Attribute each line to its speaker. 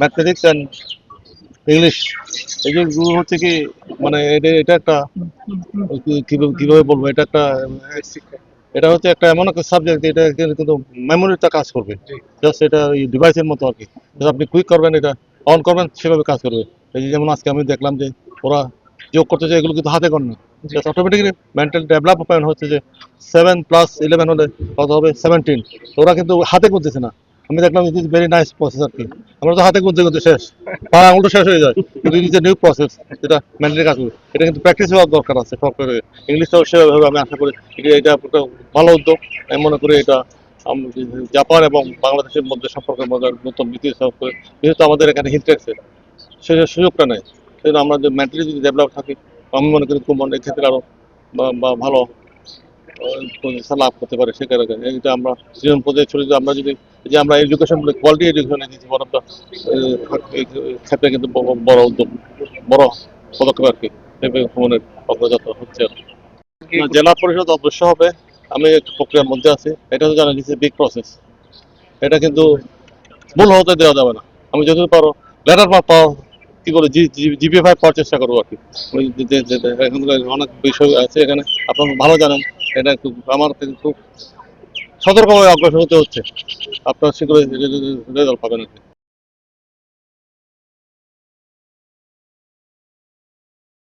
Speaker 1: Mathematics and English, এই যে গুলো হচ্ছে কি মানে এটা একটা কিভাবে বলবো, এটা একটা এটা হচ্ছে একটা এমন একটা সাবজেক্ট, এটা কিন্তু মেমোরিটা কাজ করবে। জাস্ট এটা ওই ডিভাইসের মতো আর কি। Just আপনি কুইক করবেন, এটা অন করবেন, সেভাবে কাজ করবে। এই যে যেমন আজকে আমি দেখলাম যে ওরা যোগ করতেছে, এগুলো কিন্তু হাতে গণনা। জাস্ট অটোমেটিক্যালি মেন্টাল ডেভেলপমেন্ট হচ্ছে যে 7+11 হলে কত হবে 17। ওরা কিন্তু হাতে করতেছে না। আমি দেখলাম it is very nice process আর কি। আমরা তো হাতে করতে করতে শেষ, পা আঙুলটা শেষ হয়ে যায়, কিন্তু it is a new process, যেটা মেন্টালি কাজ করবে। এটা কিন্তু প্র্যাকটিস হওয়ার দরকার আছে সরকারের। ইংলিশটাও সেভাবে আমি আশা করি এটা একটা ভালো উদ্যোগ। আমি মনে করি এটা জাপান এবং বাংলাদেশের মধ্যে সম্পর্কের মধ্যে নতুন যেহেতু আমাদের এখানে হিনটেক্সে সে সুযোগটা নেই, সেজন্য আমরা যে মেন্টালি যদি ডেভেলপ থাকি, আমি মনে করি খুব মনে ক্ষেত্রে আরো ভালো পজিশন লাভ করতে পারে। সেখানে এটা আমরা জীবন পর্যায়ে চলে যাই, আমরা যদি যে আমরা এডুকেশন বলে কোয়ালিটি এডুকেশন দিচ্ছি, বড় একটা ক্ষেত্রে কিন্তু বড় উদ্যোগ, বড় পদক্ষেপ আর কি ভ্রমণের অগ্রযাত্রা হচ্ছে আর কি। জেলা পরিষদ অবশ্য হবে, আমি একটা প্রক্রিয়ার মধ্যে আছি। এটা তো জানা দিচ্ছে বিগ প্রসেস, এটা কিন্তু ভুল হতে দেওয়া যাবে না। আমি যতদূর পারো লেটার পাওয়া কি বলে জিপিএ 5 পাওয়ার চেষ্টা করবো আর কি। ওই এখানকার অনেক বিষয় আছে এখানে, আপনারা ভালো জানেন। এটা একটু আমার খুব সতর্কভাবে অগ্রসর হতে হচ্ছে। আপনার শীঘ্রই রেজাল্ট পাবেন আর কি।